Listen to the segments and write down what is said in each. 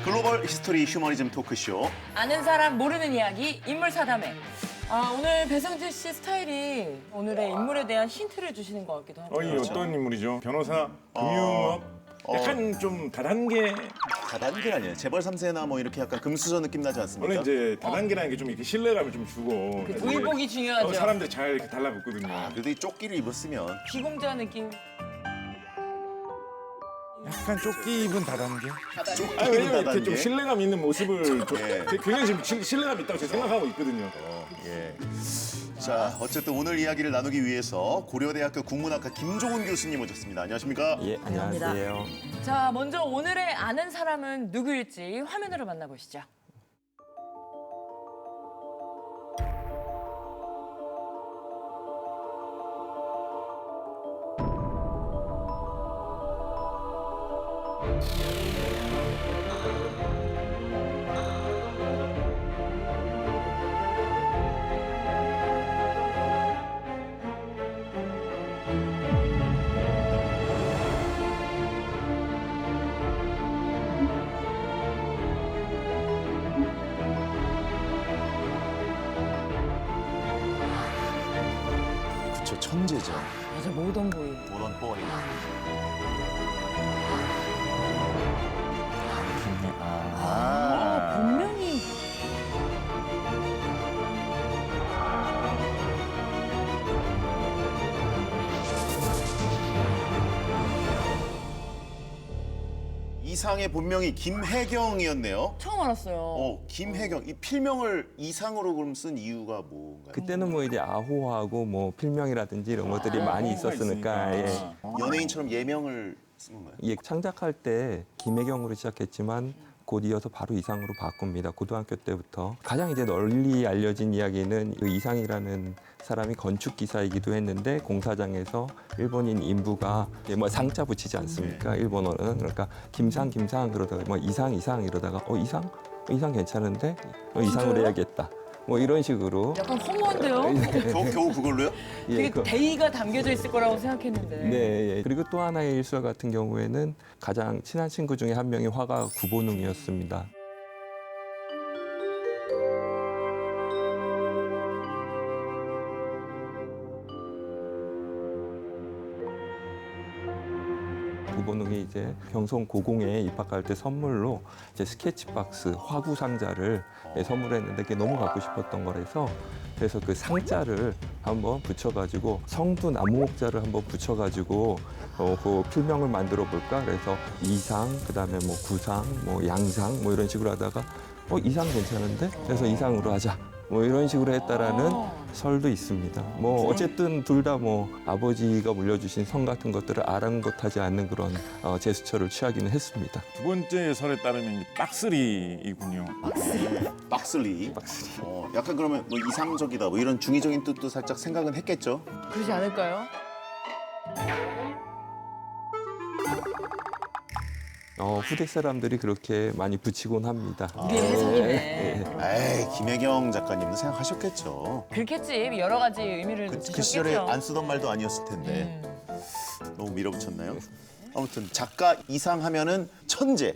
글로벌 히스토리 휴머니즘 토크쇼. 아는 사람 모르는 이야기 인물 사담회. 오늘 배성재 씨 스타일이 오늘의 인물에 대한 힌트를 주시는 것 같기도 하고. 이 어떤 인물이죠? 변호사, 금융업, 약간 좀 다단계. 다단계라니요. 재벌 3세나 뭐 이렇게 약간 금수저 느낌 나지 않습니까? 원래 이제 다단계라는 게 좀 이렇게 신뢰감을 좀 주고. 그 의복이 중요하죠. 사람들이 잘 이렇게 달라붙거든요. 그래도 이 조끼를 입었으면 비공자 느낌. 약간 조끼 입은 다단계? 조끼 왜냐면 입은 이렇게 다단계. 좀 신뢰감 있는 모습을 예. 굉장히 지금 신뢰감 있다고 제가 생각하고 있거든요. 예. 자, 어쨌든 오늘 이야기를 나누기 위해서 고려대학교 국문학과 김종훈 교수님 모셨습니다. 안녕하십니까? 예, 안녕하세요. 자, 먼저 오늘의 아는 사람은 누구일지 화면으로 만나보시죠. 그쵸, 천재죠. 맞아, 모던 보이. 모던 보이. 분명히. 이상의 본명이 김혜경이었네요. 처음 알았어요. 김혜경. 이 필명을 이상으로 그럼 쓴 이유가 뭔가요? 그때는 뭐 이제 아호하고 뭐 필명이라든지 이런 것들이 많이 있었으니까 예. 연예인처럼 예명을 쓴 건가요? 예, 창작할 때 김혜경으로 시작했지만 곧 이어서 바로 이상으로 바꿉니다. 고등학교 때부터. 가장 이제 널리 알려진 이야기는 그 이상이라는 사람이 건축 기사이기도 했는데 공사장에서 일본인 인부가 뭐 상자 붙이지 않습니까? 일본어는. 그러니까 김상 그러다가 뭐 이상 이러다가 이상 괜찮은데 이상으로 해야겠다. 뭐 이런 식으로. 약간 허무한데요? 겨우 그걸로요? 예, 되게 그- 대의가 담겨져 있을 거라고 생각했는데. 네, 예. 그리고 또 하나의 일설 같은 경우에는 가장 친한 친구 중에 한 명이 화가 구본웅이었습니다. 구본웅이 이제 경성 고공에 입학할 때 선물로 이제 스케치박스 화구 상자를 선물했는데 그게 너무 갖고 싶었던 거라서 그래서 그 상자를 한번 붙여가지고 성두 나무목자를 한번 붙여가지고 그 필명을 만들어 볼까 그래서 이상 그다음에 뭐 구상 뭐 양상 뭐 이런 식으로 하다가 이상 괜찮은데 그래서 이상으로 하자 뭐 이런 식으로 했다라는 설도 있습니다. 뭐 어쨌든 둘 다 뭐 아버지가 물려주신 성 같은 것들을 아랑곳하지 않는 그런 제스처를 취하기는 했습니다. 두 번째 설에 따르면 이제 빡스리이군요. 박슬리. 약간 그러면 뭐 이상적이다 뭐 이런 중의적인 뜻도 살짝 생각은 했겠죠? 그러지 않을까요? 후대 사람들이 그렇게 많이 붙이곤 합니다. 우리의 해석이네. 에이, 김혜경 작가님도 생각하셨겠죠. 그렇겠지. 여러 가지 의미를 그 주셨겠죠. 시절에 안 쓰던 말도 아니었을 텐데 너무 밀어붙였나요? 아무튼 작가 이상 하면은 천재,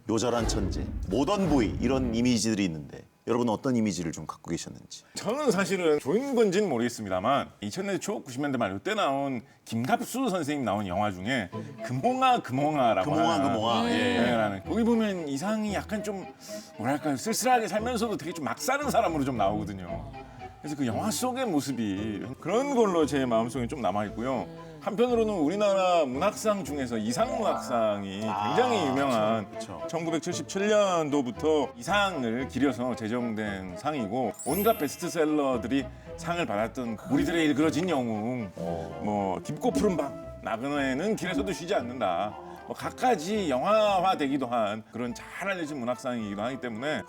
요절한 천재, 모던보이 이런 이미지들이 있는데 여러분은 어떤 이미지를 좀 갖고 계셨는지. 저는 사실은 좋은 건지는 모르겠습니다만 2000년대 초 90년대 말 이때 나온 김갑수 선생님 나온 영화 중에 금홍아라고 금홍아. 라는 거기 보면 이상이 약간 좀 뭐랄까요 쓸쓸하게 살면서도 되게 좀 막 사는 사람으로 좀 나오거든요. 그래서 그 영화 속의 모습이 그런 걸로 제 마음속에 좀 남아 있고요. 한편으로는 우리나라 문학상 중에서 이상문학상이 굉장히 유명한 그쵸. 1977년도부터 이상을 기려서 제정된 상이고 온갖 베스트셀러들이 상을 받았던 우리들의 일그러진 영웅, 뭐 깊고 푸른 밤, 나그네는 길에서도 쉬지 않는다. 뭐 갖가지 영화화되기도 한 그런 잘 알려진 문학상이기도 하기 때문에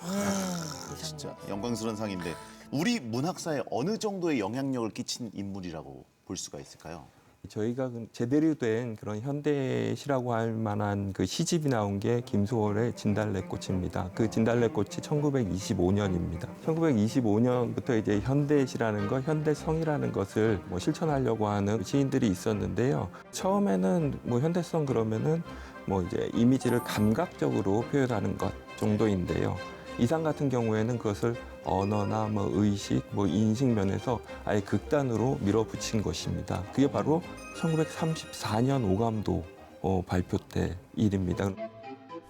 진짜 영광스러운 상인데 우리 문학사에 어느 정도의 영향력을 끼친 인물이라고 볼 수가 있을까요? 저희가 제대로 된 그런 현대시라고 할 만한 그 시집이 나온 게 김소월의 진달래꽃입니다. 그 진달래꽃이 1925년입니다. 1925년부터 이제 현대시라는 것, 현대성이라는 것을 뭐 실천하려고 하는 시인들이 있었는데요. 처음에는 뭐 현대성 그러면은 뭐 이제 이미지를 감각적으로 표현하는 것 정도인데요. 이상 같은 경우에는 그것을 언어나 뭐 의식, 뭐 인식 면에서 아예 극단으로 밀어붙인 것입니다. 그게 바로 1934년 오감도 발표 때 일입니다.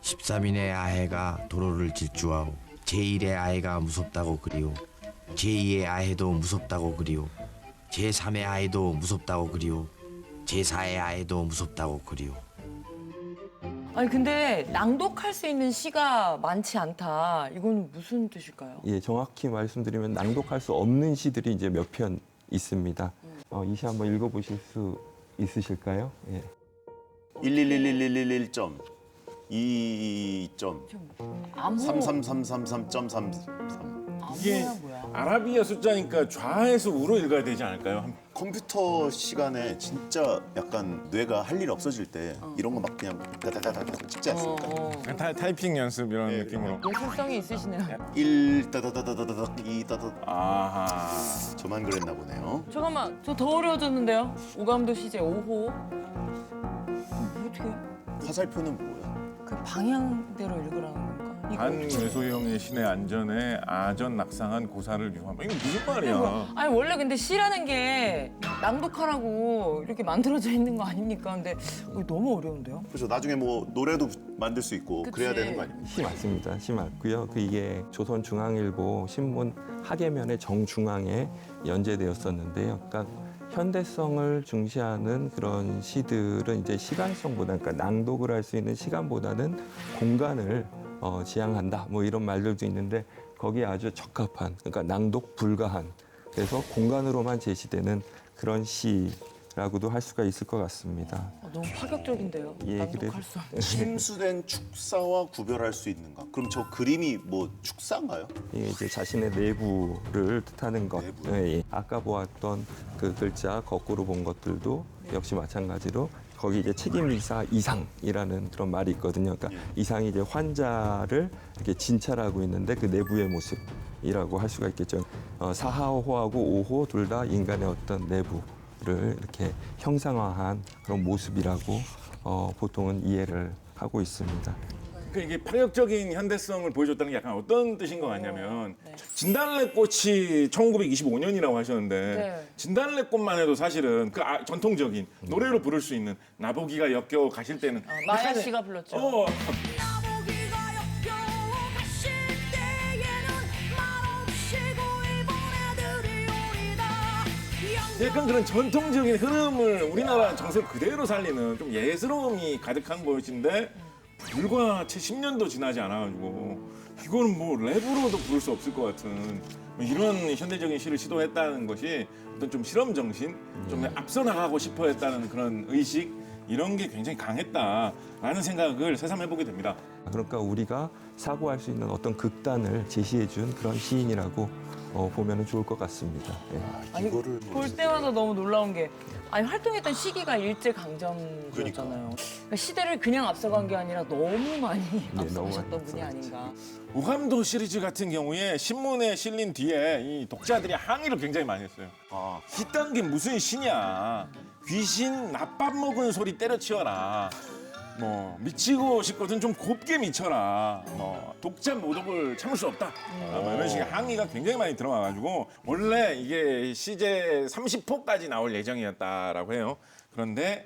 13인의 아해가 도로를 질주하오. 제1의 아해가 무섭다고 그리오. 제2의 아해도 무섭다고 그리오. 제3의 아해도 무섭다고 그리오. 제4의 아해도 무섭다고 그리오. 아니 근데 낭독할 수 있는 시가 많지 않다. 이건 무슨 뜻일까요? 예, 정확히 말씀드리면 낭독할 수 없는 시들이 이제 몇 편 있습니다. 이 시 한번 읽어보실 수 있으실까요? 예. 1111111점 2점 암호 33333.33 이게 뭐야? 아라비아 숫자니까 좌에서 우로 읽어야 되지 않을까요? 컴퓨터 시간에 진짜 약간 뇌가 할 일 없어질 때 이런 거 막 그냥 다다다다다 찍지 않습니까? 타이핑 연습 이런 네, 느낌으로. 예술성이 있으시네요. 1 따다다다다다닥 2 따다 아하. 저만 그랬나 보네요. 잠깐만, 저 더 어려워졌는데요. 오감도 시제 5호. 어떻게 해요? 화살표는 뭐야? 그 방향대로 읽으라는 겁니까? 이거 한외소형의 신의 안전에 아전 낙상한 고사를 유함. 이게 무슨 말이야? 아니 원래 근데 시라는 게 낭독하라고 이렇게 만들어져 있는 거 아닙니까? 근데 너무 어려운데요? 그렇죠. 나중에 뭐 노래도 만들 수 있고 그치. 그래야 되는 거 아닙니까? 시 맞습니다. 시 맞고요. 그 이게 조선중앙일보 신문 하계면의 정중앙에 연재되었었는데요. 그러니까 현대성을 중시하는 그런 시들은 이제 시간성보다, 그러니까 낭독을 할 수 있는 시간보다는 공간을 지향한다. 뭐 이런 말들도 있는데 거기에 아주 적합한, 그러니까 낭독 불가한, 그래서 공간으로만 제시되는 그런 시라고도 할 수가 있을 것 같습니다. 너무 파격적인데요. 예, 낭독할 수 없는. 침수된 축사와 구별할 수 있는가? 그럼 저 그림이 뭐 축사인가요? 이게 이제 자신의 내부를 뜻하는 것. 내부. 예, 예. 아까 보았던 그 글자 거꾸로 본 것들도 역시 마찬가지로 거기 이제 책임이사 이상이라는 그런 말이 있거든요. 그러니까 이상이 이제 환자를 이렇게 진찰하고 있는데 그 내부의 모습이라고 할 수가 있겠죠. 4호하고 5호 둘 다 인간의 어떤 내부를 이렇게 형상화한 그런 모습이라고 보통은 이해를 하고 있습니다. 그러니까 이게 파격적인 현대성을 보여줬다는 게 약간 어떤 뜻인 것 같냐면 네. 진달래꽃이 1925년이라고 하셨는데 네. 진달래꽃만 해도 사실은 그 전통적인 노래로 부를 수 있는 나보기가 역겨워 가실 때는 마야 약간의- 씨가 불렀죠. 나보기가 역겨워 가실 때에는 말없이 고이 보내드리오리다. 약간 그런 전통적인 흐름을 우리나라 정서를 그대로 살리는 좀 예스러움이 가득한 것인데 불과 채 10년도 지나지 않아가지고 이거는 뭐 랩으로도 부를 수 없을 것 같은 뭐 이런 현대적인 시를 시도했다는 것이 어떤 좀 실험 정신, 좀 앞서 나가고 싶어 했다는 그런 의식 이런 게 굉장히 강했다라는 생각을 새삼해보게 됩니다. 그러니까 우리가 사고할 수 있는 어떤 극단을 제시해준 그런 시인이라고 보면 좋을 것 같습니다. 예. 아니, 이거를 볼 때마다 너무 놀라운 게 아니 활동했던 시기가 일제 강점기였잖아요. 그러니까 시대를 그냥 앞서간 게 아니라 너무 많이 앞서가셨던 너무 분이 아닌가. 오감도 시리즈 같은 경우에 신문에 실린 뒤에 이 독자들이 항의를 굉장히 많이 했어요. 아, 이딴 게 무슨 시냐. 귀신 낮밥 먹은 소리 때려치워라. 뭐 미치고 싶거든 좀 곱게 미쳐라. 뭐 독자 모독을 참을 수 없다. 뭐 이런 식의 항의가 굉장히 많이 들어와가지고 원래 이게 시제 30호까지 나올 예정이었다라고 해요. 그런데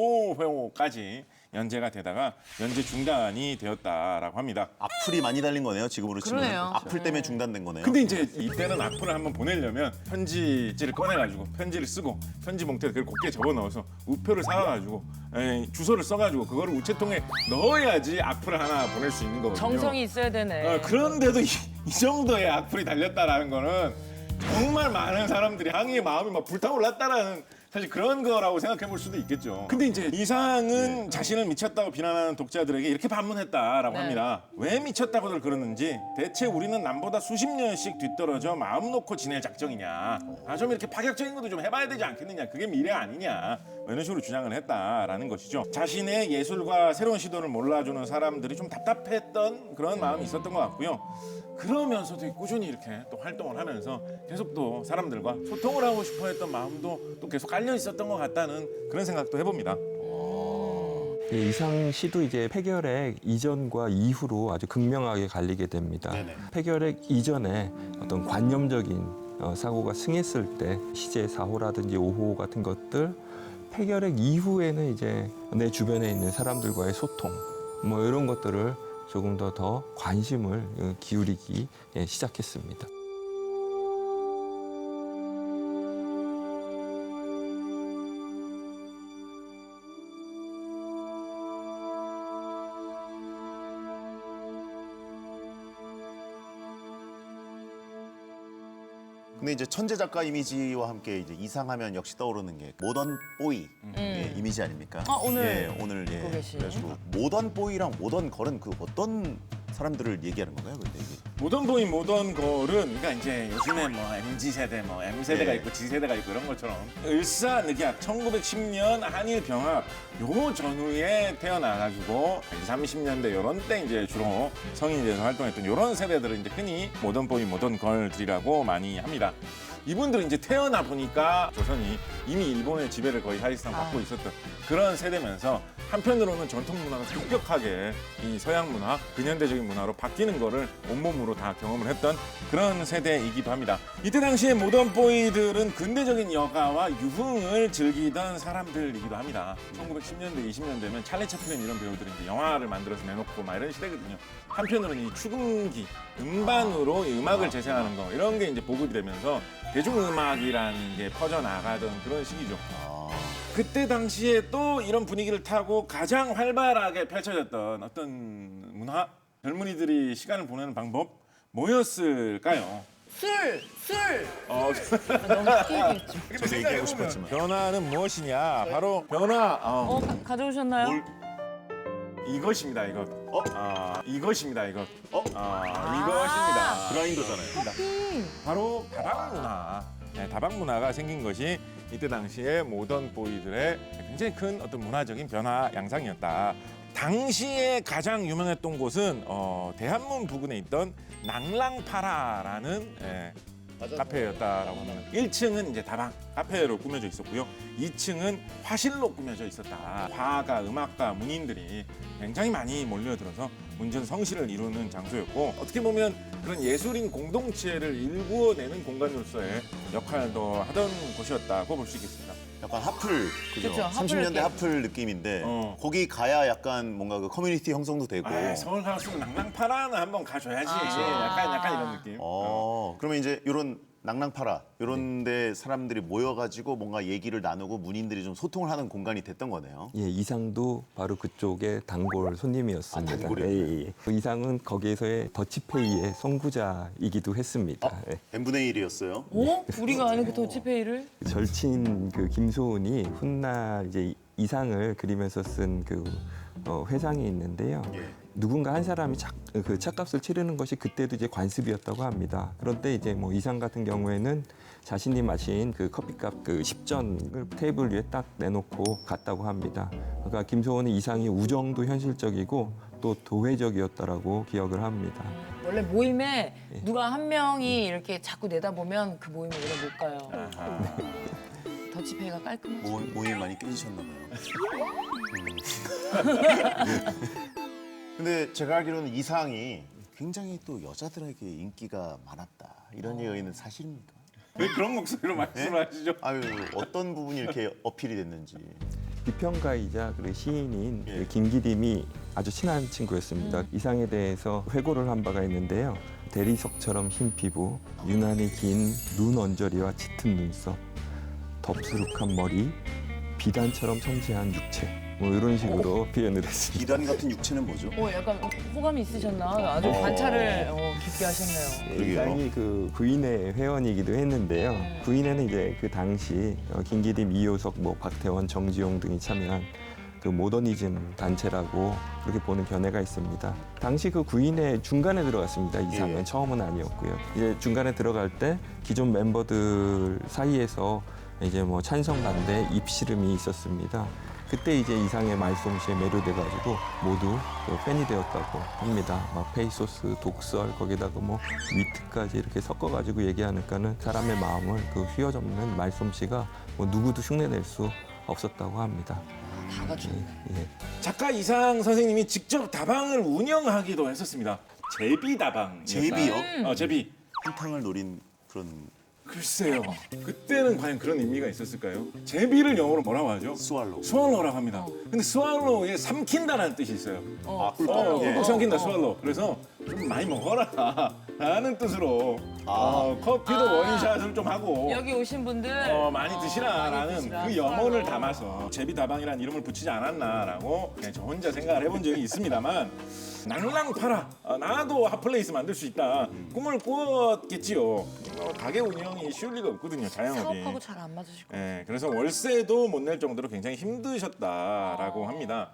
15회까지 연재가 되다가 연재 중단이 되었다라고 합니다. 악플이 많이 달린 거네요. 지금으로 치면 그러네요. 악플 때문에 중단된 거네요. 근데 이제 이때는 악플을 한번 보내려면 편지지를 꺼내가지고 편지를 쓰고 편지 봉투에 그걸 곱게 접어 넣어서 우표를 사와가지고 주소를 써가지고 그거를 우체통에 넣어야지 악플을 하나 보낼 수 있는 거거든요. 정성이 있어야 되네. 그런데도 이 정도의 악플이 달렸다라는 거는 정말 많은 사람들이 항의의 마음이 막 불타올랐다라는 사실 그런 거라고 생각해 볼 수도 있겠죠. 근데 이제 이상은 자신을 미쳤다고 비난하는 독자들에게 이렇게 반문했다라고 네. 합니다. 왜 미쳤다고들 그러는지 대체 우리는 남보다 수십 년씩 뒤떨어져 마음 놓고 지낼 작정이냐. 좀 이렇게 파격적인 것도 좀 해봐야 되지 않겠느냐. 그게 미래 아니냐. 뭐 이런 식으로 주장을 했다라는 것이죠. 자신의 예술과 새로운 시도를 몰라주는 사람들이 좀 답답했던 그런 마음이 있었던 것 같고요. 그러면서도 꾸준히 이렇게 또 활동을 하면서 계속 또 사람들과 소통을 하고 싶어 했던 마음도 또 계속 깔려 있었던 것 같다는 그런 생각도 해봅니다. 예, 이상 시도 이제 폐결핵 이전과 이후로 아주 극명하게 갈리게 됩니다. 네네. 폐결핵 이전에 어떤 관념적인 사고가 승했을 때 시제 4호라든지 5호 같은 것들, 폐결핵 이후에는 이제 내 주변에 있는 사람들과의 소통 뭐 이런 것들을 조금 더 관심을 기울이기 시작했습니다. 근데 이제 천재 작가 이미지와 함께 이제 이상하면 역시 떠오르는 게 모던 보이 이미지 아닙니까? 오늘 오늘 입고 계신. 그래가지고 모던 보이랑 모던 걸은 그 어떤 사람들을 얘기하는 건가요? 근데 이게 모던 보이 모던 걸은 그러니까 이제 요즘에 뭐 MZ 세대, 뭐 M 세대가 네. 있고 G 세대가 있고 이런 것처럼 을사늑약 1910년 한일 병합 요 전후에 태어나가지고 20, 30년대 요런 때 이제 주로 성인이 돼서 활동했던 요런 세대들을 이제 흔히 모던 보이 모던 걸들이라고 많이 합니다. 이분들은 이제 태어나 보니까 조선이 이미 일본의 지배를 거의 사실상 받고 있었던 그런 세대면서 한편으로는 전통 문화가 급격하게 이 서양 문화, 근현대적인 문화로 바뀌는 거를 온몸으로 다 경험을 했던 그런 세대이기도 합니다. 이때 당시에 모던 보이들은 근대적인 여가와 유흥을 즐기던 사람들이기도 합니다. 1910년대, 20년대면 찰리 채플린 이런 배우들이 이제 영화를 만들어서 내놓고 막 이런 시대거든요. 한편으로는 이 축음기, 음반으로 이 음악을 재생하는 거 이런 게 이제 보급이 되면서 대중음악이라는 게 퍼져나가던 그런 시기죠. 그때 당시에 또 이런 분위기를 타고 가장 활발하게 펼쳐졌던 어떤 문화, 젊은이들이 시간을 보내는 방법 뭐였을까요? 술! 어, 너무 쉽게 얘기했죠. 저도 얘기하고 싶었지만 변화는 무엇이냐? 바로 변화. 가져오셨나요? 이것입니다, 이것. 이것입니다, 이것. 아. 이것입니다. 그라인더잖아요. 바로 다방 문화. 네, 다방 문화가 생긴 것이 이때 당시에 모던 보이들의 굉장히 큰 어떤 문화적인 변화 양상이었다. 당시에 가장 유명했던 곳은 대한문 부근에 있던 낭랑파라라는 카페였다라고 합니다. 1층은 이제 다방 카페로 꾸며져 있었고요. 2층은 화실로 꾸며져 있었다. 화가, 음악가, 문인들이 굉장히 많이 몰려들어서 문전 성시를 이루는 장소였고 어떻게 보면 그런 예술인 공동체를 일구어내는 공간으로서의 역할도 하던 곳이었다고 볼 수 있겠습니다. 약간 하플 그죠? 그쵸, 하플 30년대 느낌. 하플 느낌인데 어. 거기 가야 약간 뭔가 그 커뮤니티 형성도 되고. 서울 가서 낭랑파라는 한번 가줘야지. 아. 약간 이런 느낌. 그러면 이제 이런 낭랑파라 이런 데 사람들이 모여가지고 뭔가 얘기를 나누고 문인들이 좀 소통을 하는 공간이 됐던 거네요. 예, 이상도 바로 그쪽의 단골 손님이었습니다. 단골이었나요? 예. 이상은 거기에서의 더치페이의 선구자이기도 했습니다. 예. n분의 1이었어요. 우리가 아는 그 더치페이를? 절친 그 김소은이 훗날 이제 이상을 그리면서 쓴 그 회상이 있는데요. 예. 누군가 한 사람이 그 차값을 치르는 것이 그때도 이제 관습이었다고 합니다. 그런데 이제 뭐 이상 같은 경우에는 자신이 마신 그 커피값 그 10전을 테이블 위에 딱 내놓고 갔다고 합니다. 그러니까 김소은은 이상이 우정도 현실적이고 또 도회적이었다라고 기억을 합니다. 원래 모임에 누가 한 명이 이렇게 자꾸 내다보면 그 모임에 오래 못 가요. 더치페이가 깔끔하죠. 모임 많이 깨지셨나 봐요. 근데 제가 알기로는 이상이 굉장히 또 여자들에게 인기가 많았다. 이런 얘기는 사실입니까? 왜 그런 목소리로 말씀하시죠? 아유, 어떤 부분이 이렇게 어필이 됐는지. 비평가이자 그리고 시인인 예. 그 김기림이 아주 친한 친구였습니다. 이상에 대해서 회고를 한 바가 있는데요. 대리석처럼 흰 피부, 유난히 긴 눈 언저리와 짙은 눈썹, 덥수룩한 머리, 비단처럼 섬세한 육체. 뭐 이런 식으로 표현을 했습니다. 비단 같은 육체는 뭐죠? 약간 호감이 있으셨나? 아주 관찰을 깊게 하셨네요. 그러게요. 이상이 그 구인회 회원이기도 했는데요. 구인회는 이제 그 당시 김기림, 이효석, 뭐 박태원, 정지용 등이 참여한 그 모더니즘 단체라고 그렇게 보는 견해가 있습니다. 당시 그 구인회 중간에 들어갔습니다. 이상은 예. 처음은 아니었고요. 이제 중간에 들어갈 때 기존 멤버들 사이에서 이제 뭐 찬성 반대 입씨름이 있었습니다. 그때 이제 이상의 말솜씨에 매료돼가지고 모두 그 팬이 되었다고 합니다. 막 페이소스, 독설 거기다가 뭐 위트까지 이렇게 섞어가지고 얘기하니까는 사람의 마음을 그 휘어잡는 말솜씨가 뭐 누구도 흉내낼 수 없었다고 합니다. 다 갖췄네. 예. 작가 이상 선생님이 직접 다방을 운영하기도 했었습니다. 제비 다방. 제비요? 제비. 한탕을 노린 그런 글쎄요. 그때는 과연 그런 의미가 있었을까요? 제비를 영어로 뭐라고 하죠? 스왈로우. 스왈로우라고 합니다. 근데 스왈로우에 삼킨다라는 뜻이 있어요. 꿀꺽. 예. 꼭 삼킨다 스왈로우. 그래서 좀 많이 먹어라 라는 뜻으로 커피도 원샷을 좀 하고 여기 오신 분들 많이 드시라라는 많이 드시라. 그 염원을 담아서 제비다방이라는 이름을 붙이지 않았나라고 그냥 저 혼자 생각을 해본 적이 있습니다만 낭랑 팔아 나도 핫플레이스 만들 수 있다 꿈을 꾸었겠지요. 가게 운영이 쉬울 리가 없거든요. 자영업이. 사업하고 잘 안 맞으실 거예요. 예, 그래서 월세도 못 낼 정도로 굉장히 힘드셨다라고 합니다.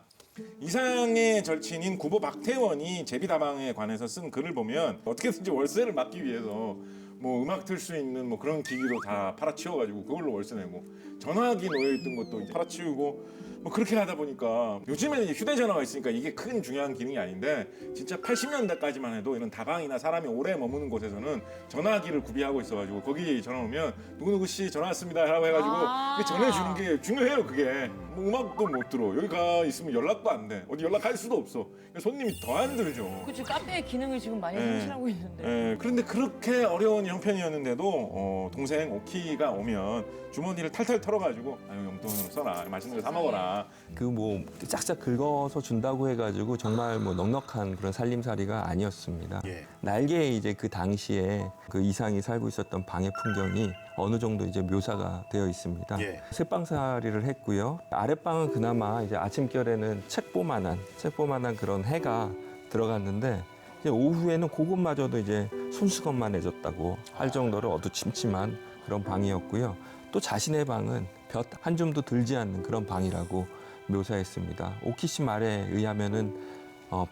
이상의 절친인 구보 박태원이 제비다방에 관해서 쓴 글을 보면 어떻게든지 월세를 막기 위해서 뭐 음악 틀 수 있는 뭐 그런 기기도 다 팔아치워가지고 그걸로 월세 내고 전화기 놓여있던 것도 이제 팔아치우고 뭐 그렇게 하다 보니까 요즘에는 이제 휴대전화가 있으니까 이게 큰 중요한 기능이 아닌데 진짜 80년대까지만 해도 이런 다방이나 사람이 오래 머무는 곳에서는 전화기를 구비하고 있어가지고 거기 전화 오면 누구누구 씨 전화 왔습니다 라고 해가지고 그게 전해주는 게 중요해요. 그게 뭐 음악도 못 들어 여기 가 있으면 연락도 안 돼 어디 연락할 수도 없어 손님이 더 안 들죠. 그치, 카페의 기능을 지금 많이 예. 상실하고 있는데. 그런데 그렇게 어려운 형편이었는데도 동생 오키가 오면 주머니를 탈탈 털어가지고 아유 용돈으로 써라 맛있는 거 사 먹어라. 그 뭐 짝짝 긁어서 준다고 해가지고 정말 뭐 넉넉한 그런 살림살이가 아니었습니다. 예. 날개에 이제 그 당시에 그 이상이 살고 있었던 방의 풍경이 어느 정도 이제 묘사가 되어 있습니다. 예. 새방살이를 했고요. 아랫방은 그나마 이제 아침결에는 책보만한 그런 해가 들어갔는데 이제 오후에는 그것마저도 이제 손수건만 해줬다고 할 정도로 어두침침한 그런 방이었고요. 또 자신의 방은 볕 한 줌도 들지 않는 그런 방이라고 묘사했습니다. 오키 씨 말에 의하면은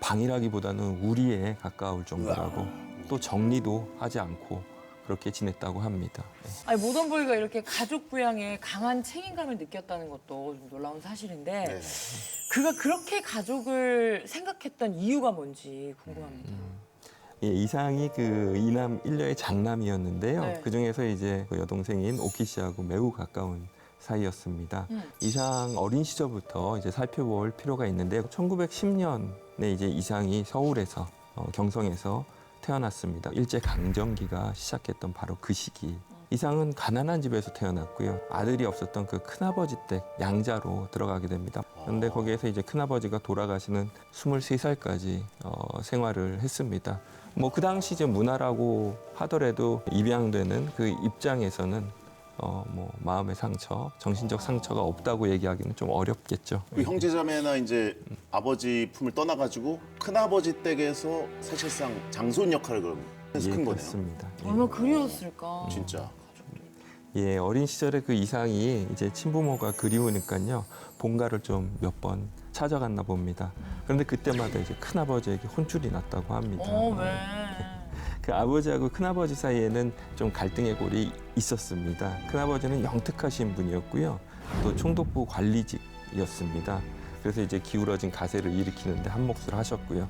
방이라기보다는 우리에 가까울 정도라고 또 정리도 하지 않고 그렇게 지냈다고 합니다. 아니, 모던보이가 이렇게 가족 부양에 강한 책임감을 느꼈다는 것도 좀 놀라운 사실인데 네. 그가 그렇게 가족을 생각했던 이유가 뭔지 궁금합니다. 예, 이상이 그 이남 일녀의 장남이었는데요. 네. 그 중에서 이제 그 여동생인 오키 씨하고 매우 가까운 사이였습니다. 이상 어린 시절부터 이제 살펴볼 필요가 있는데요. 1910년에 이제 이상이 서울에서 경성에서 태어났습니다. 일제 강점기가 시작했던 바로 그 시기. 이상은 가난한 집에서 태어났고요. 아들이 없었던 그 큰아버지 댁 양자로 들어가게 됩니다. 그런데 거기에서 이제 큰아버지가 돌아가시는 23살까지 생활을 했습니다. 뭐 그 당시 이제 문화라고 하더라도 입양되는 그 입장에서는 뭐 마음의 상처, 정신적 상처가 없다고 얘기하기는 좀 어렵겠죠. 그 형제자매나 이제 아버지 품을 떠나가지고 큰아버지 댁에서 사실상 장손 역할을 그럼 해서 큰 거네요. 그렇습니다. 예. 얼마나 그리웠을까. 진짜. 예, 어린 시절에 그 이상이 이제 친부모가 그리우니까요. 본가를 좀 몇 번 찾아갔나 봅니다. 그런데 그때마다 이제 큰아버지에게 혼쭐이 났다고 합니다. 왜? 그 아버지하고 큰아버지 사이에는 좀 갈등의 골이 있었습니다. 큰아버지는 영특하신 분이었고요. 또 총독부 관리직이었습니다. 그래서 이제 기울어진 가세를 일으키는데 한몫을 하셨고요.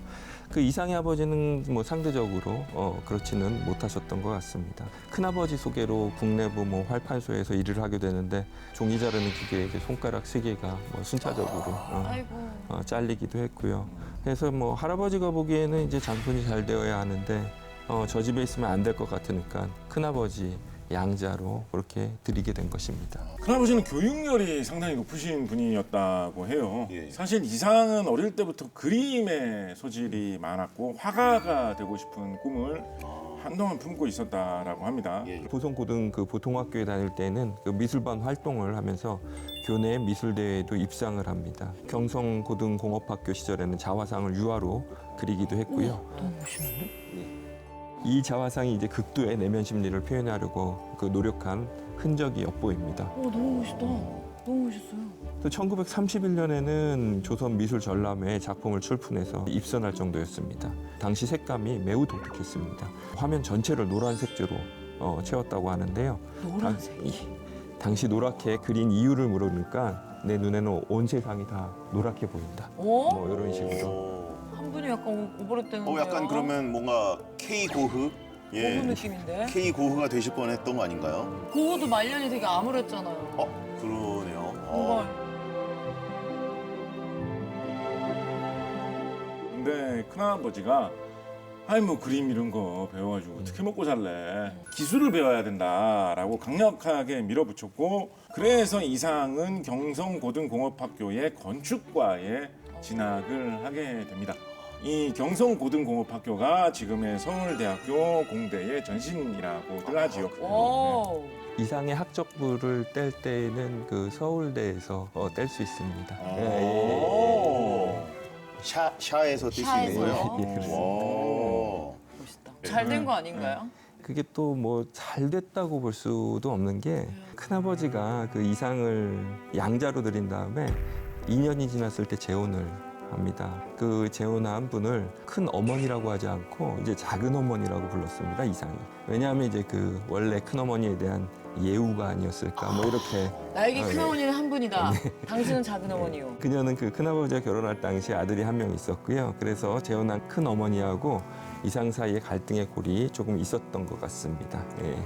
그 이상의 아버지는 뭐 상대적으로 그렇지는 못하셨던 것 같습니다. 큰아버지 소개로 국내부 뭐 활판소에서 일을 하게 되는데 종이 자르는 기계에 이제 손가락 3개가 뭐 순차적으로 아이고. 잘리기도 했고요. 그래서 뭐 할아버지가 보기에는 이제 장손이 잘 되어야 하는데 저 집에 있으면 안 될 것 같으니까 큰아버지 양자로 그렇게 드리게 된 것입니다. 큰아버지는 교육열이 상당히 높으신 분이었다고 해요. 예. 사실 이상은 어릴 때부터 그림의 소질이 많았고 화가가 되고 싶은 꿈을 한동안 품고 있었다라고 합니다. 예. 보성고등 그 보통학교에 다닐 때는 그 미술반 활동을 하면서 교내 미술대회에도 입상을 합니다. 경성고등공업학교 시절에는 자화상을 유화로 그리기도 했고요. 너무 멋있는데? 이 자화상이 이제 극도의 내면 심리를 표현하려고 그 노력한 흔적이 엿보입니다. 너무 멋있다. 너무 멋있어요. 또 1931년에는 조선미술전람회에 작품을 출품해서 입선할 정도였습니다. 당시 색감이 매우 독특했습니다. 화면 전체를 노란색조로 채웠다고 하는데요. 노란색. 당시 노랗게 그린 이유를 물으니까 내 눈에는 온 세상이 다 노랗게 보인다. 뭐 이런 식으로. 한 분이 약간 오버랩되는데요. 약간 그러면 뭔가 K 고흐? 예. 고흐 느낌인데? K 고흐가 되실 뻔했던 거 아닌가요? 고흐도 말년이 되게 암울했잖아요. 그러네요. 뭔가 근데 큰아버지가 아이 뭐 그림 이런 거 배워가지고 어떻게 먹고 살래? 기술을 배워야 된다라고 강력하게 밀어붙였고 그래서 이상은 경성고등공업학교의 건축과에 진학을 하게 됩니다. 이 경성고등공업학교가 지금의 서울대학교 공대의 전신이라고들 하지요. 오. 이상의 학적부를 뗄 때는 그 서울대에서 뗄 수 있습니다. 오. 샤에서 뛸 수 있는 거예요? 예, 그렇습니다. 오. 멋있다. 잘 된 거 아닌가요? 그게 또 뭐 잘 됐다고 볼 수도 없는 게 큰아버지가 그 이상을 양자로 드린 다음에 2년이 지났을 때 재혼을 합니다. 그 재혼한 분을 큰 어머니라고 하지 않고 이제 작은 어머니라고 불렀습니다. 이상이. 왜냐하면 이제 그 원래 큰 어머니에 대한 예우가 아니었을까 뭐 이렇게. 나에게 아, 큰 네. 어머니는 한 분이다. 당신은 작은 어머니요. 그녀는 그 큰아버지가 결혼할 당시 아들이 한 명 있었고요. 그래서 재혼한 큰 어머니하고 이상 사이에 갈등의 골이 조금 있었던 것 같습니다. 예.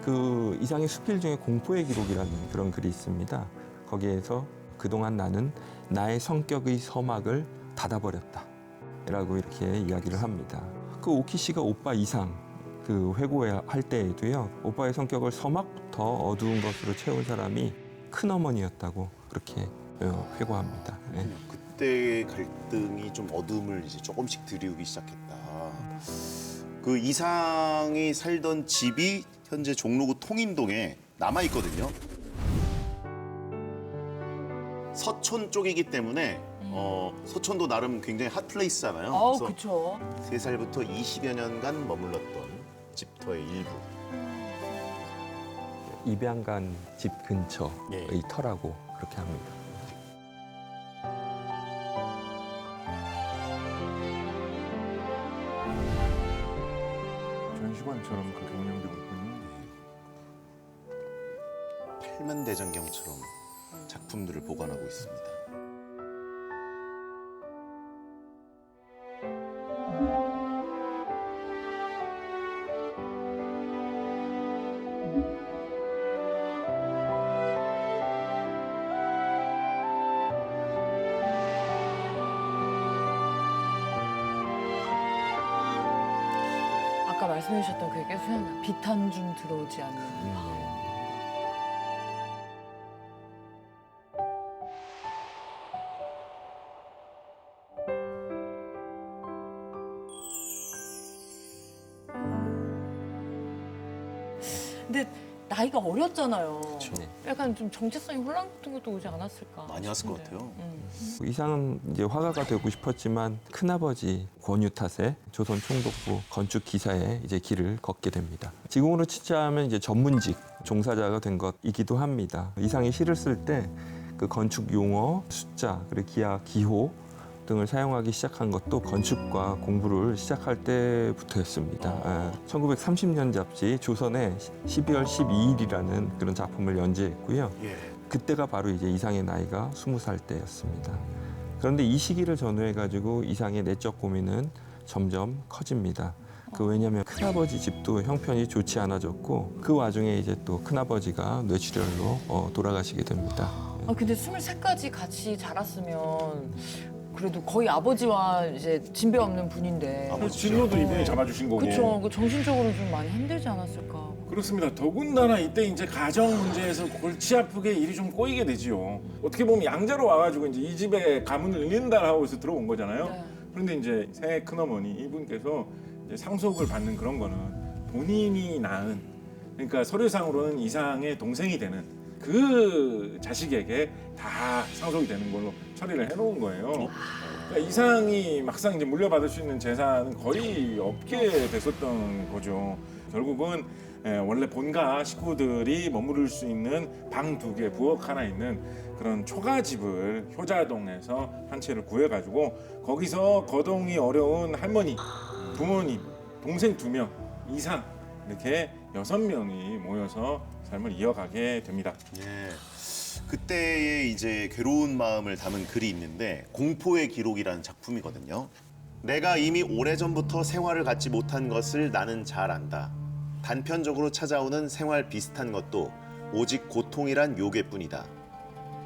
그 이상의 수필 중에 공포의 기록이라는 그런 글이 있습니다. 거기에서 그동안 나는 나의 성격의 서막을 닫아버렸다. 라고 이렇게 이야기를 합니다. 그 오키 씨가 오빠 이상 그 회고할 때에도요. 오빠의 성격을 서막부터 어두운 것으로 채운 사람이 큰어머니였다고 그렇게 회고합니다. 예. 그때 갈등이 좀 어둠을 이제 조금씩 들이우기 시작했다. 그 이상이 살던 집이 현재 종로구 통인동에 남아 있거든요. 서촌 쪽이기 때문에 서촌도 나름 굉장히 핫플레이스잖아요. 아우, 그래서 그쵸. 3살부터 20여 년간 머물렀던 집터의 일부. 입양간 집 근처의 예. 터라고 그렇게 합니다. 전시관처럼 그렇게 운영되고 있군요. 팔만대장경처럼 작품들을 보관하고 있습니다. 아까 말씀해 주셨던 그게 계속 생각나. 빛 한 줌 들어오지 않는. 근데 나이가 어렸잖아요. 네. 약간 좀 정체성이 혼란 같은 것도 오지 않았을까? 많이 왔을 것 싶은데요. 같아요. 이상은 이제 화가가 되고 싶었지만 큰아버지 권유 탓에 조선 총독부 건축 기사에 이제 길을 걷게 됩니다. 지금으로 치자면 이제 전문직 종사자가 된 것이기도 합니다. 이상이 시를 쓸 때 그 건축 용어, 숫자, 그리고 기하, 기호 등을 사용하기 시작한 것도 건축과 공부를 시작할 때부터였습니다. 1930년 잡지 조선의 12월 12일이라는 그런 작품을 연재했고요. 예. 그때가 바로 이제 이상의 나이가 20살 때였습니다. 그런데 이 시기를 전후해가지고 이상의 내적 고민은 점점 커집니다. 왜냐하면 큰아버지 집도 형편이 좋지 않아졌고 그 와중에 이제 또 큰아버지가 뇌출혈로 돌아가시게 됩니다. 아, 근데 23까지 같이 자랐으면 그래도 거의 아버지와 이제 진배 없는 분인데. 진로도 이분이 잡아주신 거고. 그렇죠. 그 정신적으로 좀 많이 힘들지 않았을까. 그렇습니다. 더군다나 이때 이제 가정 문제에서 골치 아프게 일이 좀 꼬이게 되지요. 어떻게 보면 양자로 와가지고 이제 이 집에 가문을 잃는다라고 해서 들어온 거잖아요. 네. 그런데 이제 새 큰어머니 이분께서 이제 상속을 받는 그런 거는 본인이 낳은, 그러니까 서류상으로는 이상의 동생이 되는 그 자식에게 다 상속이 되는 걸로 처리를 해놓은 거예요. 그러니까 이상이 막상 이제 물려받을 수 있는 재산은 거의 없게 됐었던 거죠. 결국은 원래 본가 식구들이 머무를 수 있는 방 2개, 부엌 하나 있는 그런 초가집을 효자동에서 한 채를 구해가지고 거기서 거동이 어려운 할머니, 부모님, 동생 2명 이상 이렇게 6명이 모여서 삶을 이어가게 됩니다. 예. 그때의 이제 괴로운 마음을 담은 글이 있는데 공포의 기록이라는 작품이거든요. 내가 이미 오래전부터 생활을 갖지 못한 것을 나는 잘 안다. 단편적으로 찾아오는 생활 비슷한 것도 오직 고통이란 요괴뿐이다.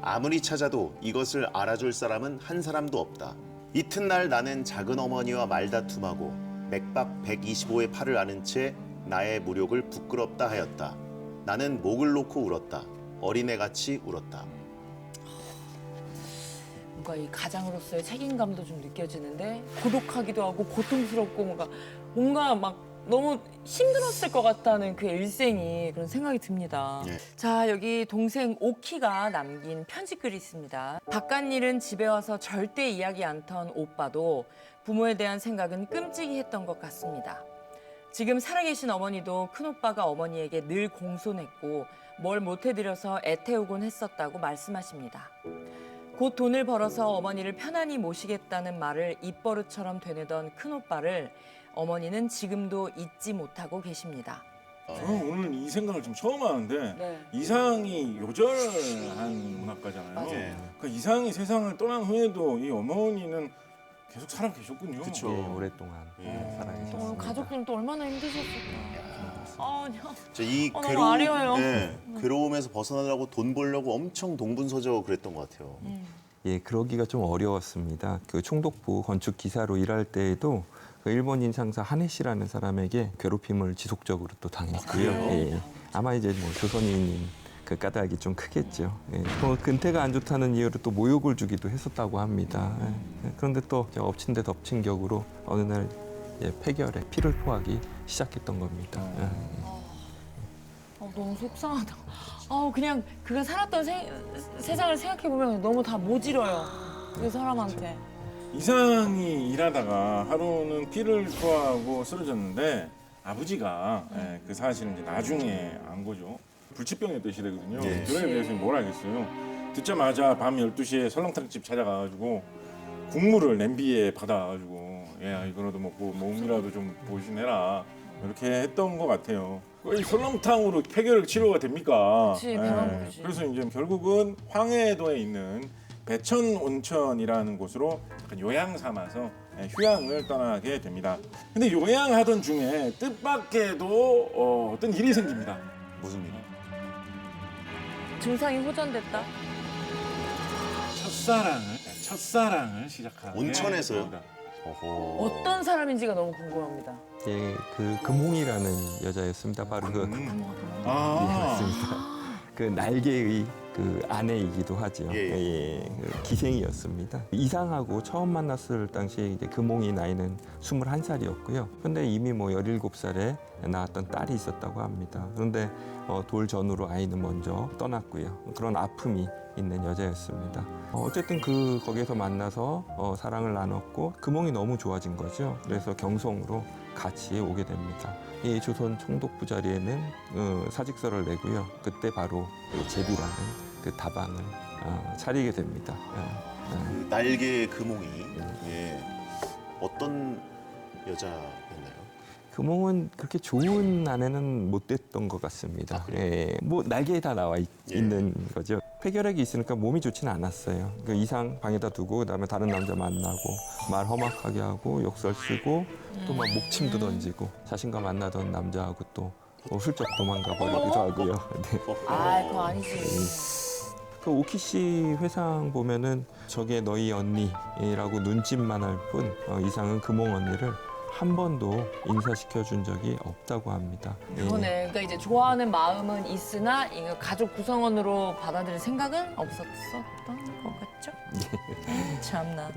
아무리 찾아도 이것을 알아줄 사람은 한 사람도 없다. 이튿날 나는 작은 어머니와 말다툼하고 맥박 125의 팔을 아는 채 나의 무력을 부끄럽다 하였다. 나는 목을 놓고 울었다. 어린애같이 울었다. 뭔가 이 가장으로서의 책임감도 좀 느껴지는데 고독하기도 하고 고통스럽고 뭔가 막 너무 힘들었을 것 같다는 그 일생이 그런 생각이 듭니다. 예. 자, 여기 동생 오키가 남긴 편지글이 있습니다. 바깥 일은 집에 와서 절대 이야기 않던 오빠도 부모에 대한 생각은 끔찍이 했던 것 같습니다. 지금 살아계신 어머니도 큰오빠가 어머니에게 늘 공손했고 뭘 못해드려서 애태우곤 했었다고 말씀하십니다. 곧 돈을 벌어서 어머니를 편안히 모시겠다는 말을 입버릇처럼 되뇌던 큰오빠를 어머니는 지금도 잊지 못하고 계십니다. 저는 오늘 이 생각을 좀 처음 하는데 네. 이상이 요절한 문학가잖아요. 맞아요. 그러니까 이상이 세상을 떠난 후에도 이 어머니는 계속 살아 계셨군요. 그쵸. 예, 오랫동안 살아계셨습니다. 가족들은 또 얼마나 힘드셨을까. 아, 이 너무 괴로움, 아려워요. 예, 괴로움에서 벗어나려고 돈 벌려고 엄청 동분서저 그랬던 것 같아요. 예, 그러기가 좀 어려웠습니다. 그 총독부 건축 기사로 일할 때에도 그 일본인 상사 하네 씨라는 사람에게 괴롭힘을 지속적으로 또 당했고요. 예, 아마 이제 뭐 조선인인 그 까닭이 좀 크겠죠. 예, 또 근태가 안 좋다는 이유로 또 모욕을 주기도 했었다고 합니다. 예, 그런데 또 엎친 데 덮친 격으로 어느 날 폐결에 피를 토하기 시작했던 겁니다. 예. 너무 속상하다. 그냥 그가 살았던 세상을 생각해보면 너무 다 모질어요. 그 사람한테. 이상이 일하다가 하루는 피를 토하고 쓰러졌는데 아버지가 그 사실은 이제 나중에 안 거죠. 불치병의 뜻이 되거든요. 네. 그거에 대해서 뭘 알겠어요. 듣자마자 밤 12시에 설렁탕집 찾아가가지고 국물을 냄비에 받아가지고 야 이거라도 먹고 몸이라도 좀 보신해라 이렇게 했던 것 같아요. 이 설렁탕으로 폐결 치료가 됩니까? 그치, 배만 부르지. 그래서 이제 결국은 황해도에 있는 배천 온천이라는 곳으로 약간 요양 삼아서 휴양을 떠나게 됩니다. 근데 요양하던 중에 뜻밖에도 어떤 일이 생깁니다. 무슨 일? 증상이 호전됐다. 첫사랑을 시작하게 온천에서요? 됩니다. 어허. 어떤 사람인지가 너무 궁금합니다. 예, 그 금홍이라는 여자였습니다. 바로 그 예, 아, 맞습니다. 그 날개의 그 아내이기도 하죠. 예. 그 기생이었습니다. 이상하고 처음 만났을 당시에 이제 금홍이 나이는 21살이었고요. 근데 이미 뭐 17살에 낳았던 딸이 있었다고 합니다. 그런데 돌 전후로 아이는 먼저 떠났고요. 그런 아픔이 있는 여자였습니다. 어쨌든 거기에서 만나서 사랑을 나눴고 금홍이 너무 좋아진 거죠. 그래서 경성으로 같이 오게 됩니다. 이 조선 총독부 자리에는 사직서를 내고요. 그때 바로 제비라는 그 다방을 차리게 됩니다. 그 날개 금홍이 예. 어떤 여자였나요? 금홍은 그렇게 좋은 아내는 못 됐던 것 같습니다. 예, 뭐 날개에 다 나와 있는 거죠. 폐결핵이 있으니까 몸이 좋지는 않았어요. 그 이상 방에다 두고 그다음에 다른 남자 만나고 말 험악하게 하고 욕설 쓰고 또 막 목침도 던지고 자신과 만나던 남자하고 또 훌쩍 도망가 버리기도 하고요. 네. 그거 아니지. 그 오키 씨 회상 보면은 저게 너희 언니라고 눈짓만 할 뿐 이상은 금홍 언니를 한 번도 인사시켜 준 적이 없다고 합니다. 예. 그거네. 그러니까 이제 좋아하는 마음은 있으나 이거 가족 구성원으로 받아들일 생각은 없었던 것 같죠? 참나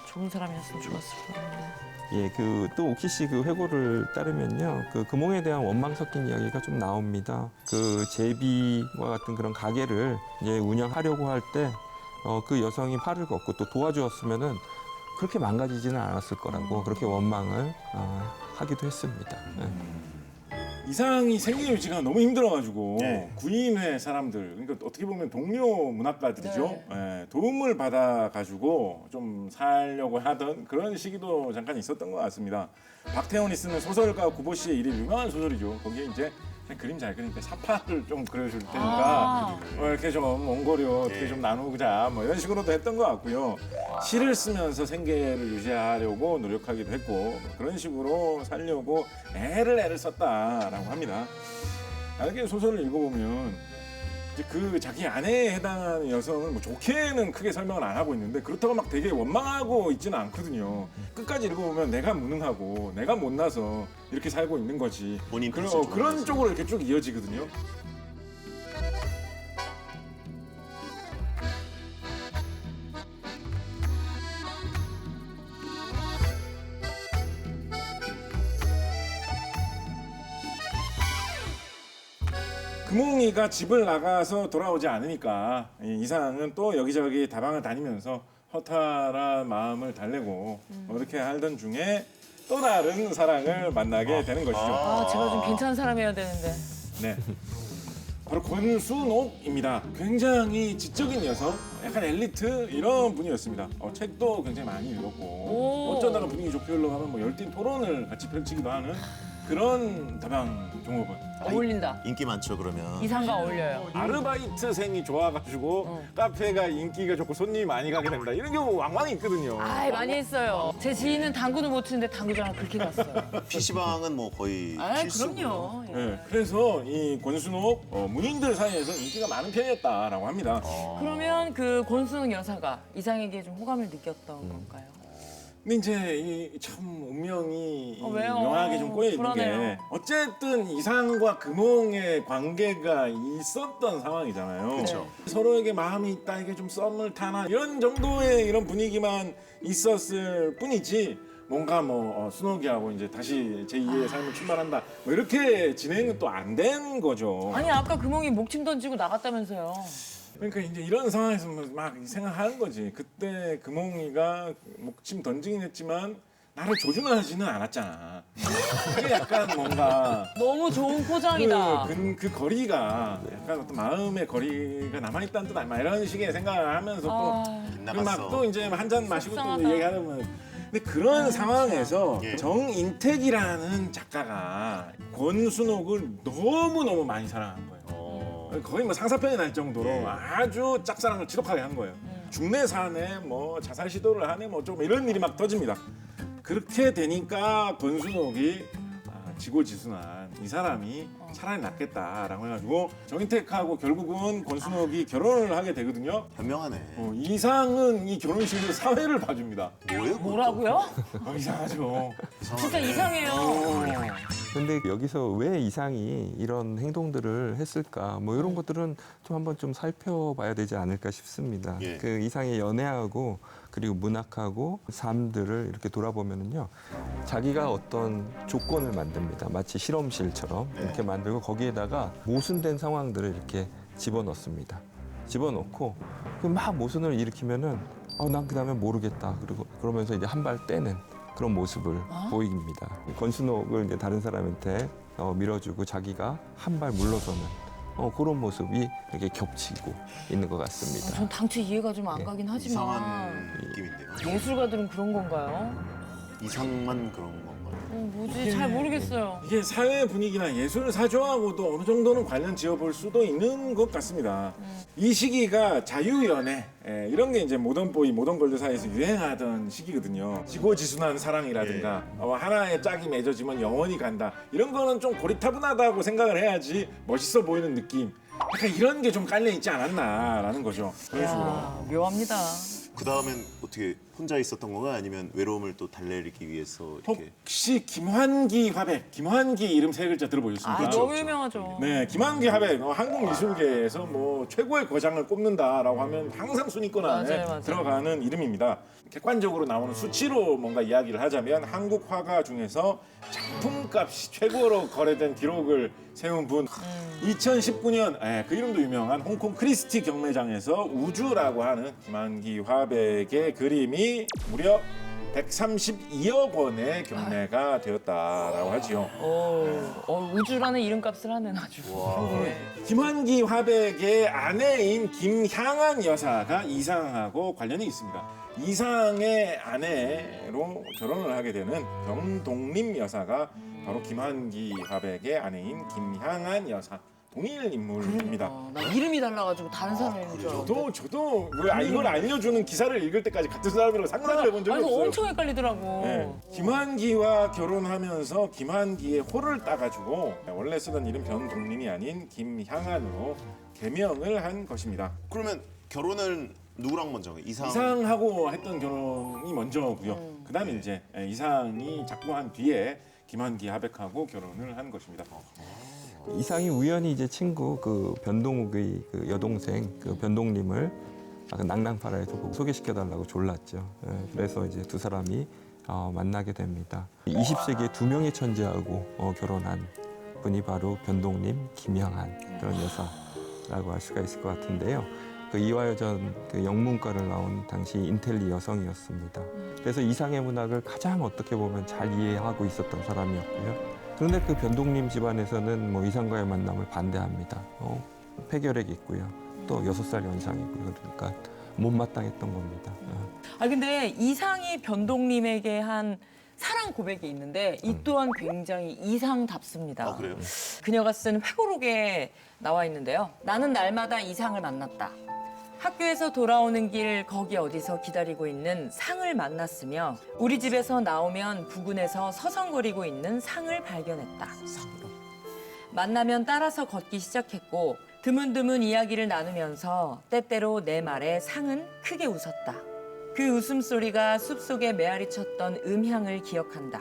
좋은 사람이었으면 좋았을 것 같네. 예, 그 또 오키 씨 그 회고를 따르면요, 그 금홍에 대한 원망 섞인 이야기가 좀 나옵니다. 그 제비와 같은 그런 가게를 이제 운영하려고 할 때, 그 여성이 팔을 걷고 또 도와주었으면은 그렇게 망가지지는 않았을 거라고 그렇게 원망을 하기도 했습니다. 예. 이상이 생계 유지가 너무 힘들어가지고 네. 구인회 사람들, 그러니까 어떻게 보면 동료 문학가들이죠. 예, 도움을 받아가지고 좀 살려고 하던 그런 시기도 잠깐 있었던 것 같습니다. 박태원이 쓰는 소설가 구보 씨의 일이 유명한 소설이죠. 거기에 이제 그냥 그림 잘 그리니까 사파를 좀 그려줄 테니까 이렇게 좀 원고료 어떻게 좀 나누자 뭐 이런 식으로도 했던 것 같고요. 시를 쓰면서 생계를 유지하려고 노력하기도 했고 뭐 그런 식으로 살려고 애를 썼다라고 합니다. 나중에 소설을 읽어보면 이제 그 자기 아내에 해당하는 여성은 뭐 좋게는 크게 설명을 안 하고 있는데 그렇다고 막 되게 원망하고 있지는 않거든요. 끝까지 읽어보면 내가 무능하고 내가 못나서 이렇게 살고 있는 거지. 본인 그런, 뜻을 그런 좋아해서. 쪽으로 이렇게 쭉 이어지거든요. 금홍이가 집을 나가서 돌아오지 않으니까 이 이상은 또 여기저기 다방을 다니면서 허탈한 마음을 달래고 이렇게 하던 중에 또 다른 사랑을 만나게 되는 것이죠. 아, 제가 좀 괜찮은 사람이어야 되는데. 네. 바로 권순옥입니다. 굉장히 지적인 여성, 약간 엘리트 이런 분이었습니다. 책도 굉장히 많이 읽었고 오. 어쩌다가 분위기 좋게 흘러가면 뭐 열띤 토론을 같이 펼치기도 하는 그런 다방 종업원. 어울린다. 인기 많죠 그러면. 이상과 어울려요. 아르바이트생이 좋아가지고 카페가 인기가 좋고 손님이 많이 가게 된다. 이런 경우 왕왕 있거든요. 아, 많이 했어요. 제 지인은 당구는 못 치는데 당구장을 그렇게 갔어요. PC방은 뭐 거의 아, 필수고요. 그럼요. 예. 네, 그래서 이 권순옥 문인들 사이에서 인기가 많은 편이었다라고 합니다. 그러면 그 권순옥 여사가 이상에게 좀 호감을 느꼈던 건가요? 근데 이제 이 참 운명이 왜요? 묘하게 좀 꼬여 있는 게 불안해요. 어쨌든 이상과 금홍의 관계가 있었던 상황이잖아요. 그쵸. 서로에게 마음이 있다 이게 좀 썸을 타나 이런 정도의 이런 분위기만 있었을 뿐이지 뭔가 뭐 순옥이하고 이제 다시 제2의 삶을 출발한다 뭐 이렇게 진행은 또 안 된 거죠. 아니, 아까 금홍이 목침 던지고 나갔다면서요. 그러니까 이제 이런 상황에서 막 생각하는 거지. 그때 금홍이가 목침 던지긴 했지만 나를 조준하지는 않았잖아. 그게 약간 뭔가 너무 좋은 포장이다. 그 거리가 약간 어떤 마음의 거리가 남아있다는 뜻 아니야. 이런 식의 생각을 하면서 아, 또 막 또 이제 한 잔 마시고 또 속상하다. 얘기하면 근데 그런 상황에서 예. 정인택이라는 작가가 권순옥을 너무너무 많이 사랑한 거예요. 거의 뭐 상사편이 날 정도로 아주 짝사랑을 지독하게 한 거예요. 중내 사내 뭐 자살 시도를 하네 뭐 좀 이런 일이 막 터집니다. 그렇게 되니까 권순옥이 지고지순한 이 사람이 차라리 낫겠다라고 해가지고 정인택하고 결국은 권순옥이 결혼을 하게 되거든요. 현명하네. 이상은 이 결혼식에서 사회를 봐줍니다. 뭐예요? 뭐라고요? 이상하죠. 진짜 이상해요. 근데 여기서 왜 이상이 이런 행동들을 했을까? 뭐 이런 것들은 좀 한번 좀 살펴봐야 되지 않을까 싶습니다. 예. 그 이상의 연애하고 그리고 문학하고 삶들을 이렇게 돌아보면은요, 자기가 어떤 조건을 만듭니다. 마치 실험실처럼 이렇게 만들고 거기에다가 모순된 상황들을 이렇게 집어넣습니다. 집어넣고 그 막 모순을 일으키면은 난 그 다음에 모르겠다. 그리고 그러면서 이제 한 발 떼는 그런 모습을 보입니다. 권순옥을 이제 다른 사람한테 밀어주고 자기가 한 발 물러서는 그런 모습이 이렇게 겹치고 있는 것 같습니다. 전 당초 이해가 좀 안 예. 가긴 하지만 이상한 느낌인데요. 예술가들은 그런 건가요? 이상만 그런 건가요? 뭐지? 잘 모르겠어요. 이게 사회 분위기나 예술 사조하고도 어느 정도는 관련 지어볼 수도 있는 것 같습니다. 이 시기가 자유연애 이런 게 이제 모던보이, 모던걸들 사이에서 유행하던 시기거든요. 지고지순한 사랑이라든가 하나의 짝이 맺어지면 영원히 간다. 이런 거는 좀 고리타분하다고 생각을 해야지 멋있어 보이는 느낌. 약간 이런 게 좀 깔려 있지 않았나라는 거죠. 그런 식으로. 야, 묘합니다. 그 다음엔 어떻게 혼자 있었던 건가 아니면 외로움을 또 달래기 위해서 이렇게 혹시 김환기 화백, 김환기 이름 세 글자 들어보셨습니까? 아, 너무 유명하죠. 네, 김환기 화백 한국 미술계에서 뭐 최고의 거장을 꼽는다라고 하면 항상 순위권 안에 맞아요, 맞아요. 들어가는 이름입니다. 객관적으로 나오는 수치로 뭔가 이야기를 하자면 한국 화가 중에서 작품값이 최고로 거래된 기록을 세운 분. 2019년 그 이름도 유명한 홍콩 크리스티 경매장에서 우주라고 하는 김환기 화백의 그림이 무려 132억 원의 경매가 되었다라고 하지요. 우주라는 이름값을 하는 아주. 김환기 화백의 아내인 김향안 여사가 이상하고 관련이 있습니다. 이상의 아내로 결혼을 하게 되는 병동림 여사가 바로 김환기 화백의 아내인 김향안 여사. 동일 인물입니다. 나 이름이 달라가지고 다른 사람인 줄 알았는데. 저도 왜 이걸 알려주는 기사를 읽을 때까지 같은 사람이라고 상상을 해본 적이 아니, 없어요. 엄청 헷갈리더라고. 네. 김환기와 결혼하면서 김환기의 호를 따가지고 원래 쓰던 이름 변동림이 아닌 김향안으로 개명을 한 것입니다. 그러면 결혼을 누구랑 먼저 해요? 이상하고 했던 결혼이 먼저고요. 그다음에 이제 이상이 작고한 뒤에 김환기 화백하고 결혼을 한 것입니다. 이상이 우연히 이제 친구 그 변동욱의 그 여동생 그 변동림을 낭랑파라에서 보고 소개시켜달라고 졸랐죠. 그래서 이제 두 사람이 만나게 됩니다. 20세기에 두 명의 천재하고 결혼한 분이 바로 변동림, 김향안 그런 여사라고 할 수가 있을 것 같은데요. 그 이화여전 그 영문과를 나온 당시 인텔리 여성이었습니다. 그래서 이상의 문학을 가장 어떻게 보면 잘 이해하고 있었던 사람이었고요. 그런데 그 변동림 집안에서는 뭐 이상과의 만남을 반대합니다. 폐결핵 있고요. 또 6살 연상이고요. 그러니까 못마땅했던 겁니다. 근데 이상이 변동님에게 한 사랑 고백이 있는데 이 또한 굉장히 이상답습니다. 아 그래요? 그녀가 쓴 회고록에 나와 있는데요. 나는 날마다 이상을 만났다. 학교에서 돌아오는 길 거기 어디서 기다리고 있는 상을 만났으며 우리 집에서 나오면 부근에서 서성거리고 있는 상을 발견했다. 만나면 따라서 걷기 시작했고 드문드문 이야기를 나누면서 때때로 내 말에 상은 크게 웃었다. 그 웃음소리가 숲속에 메아리 쳤던 음향을 기억한다.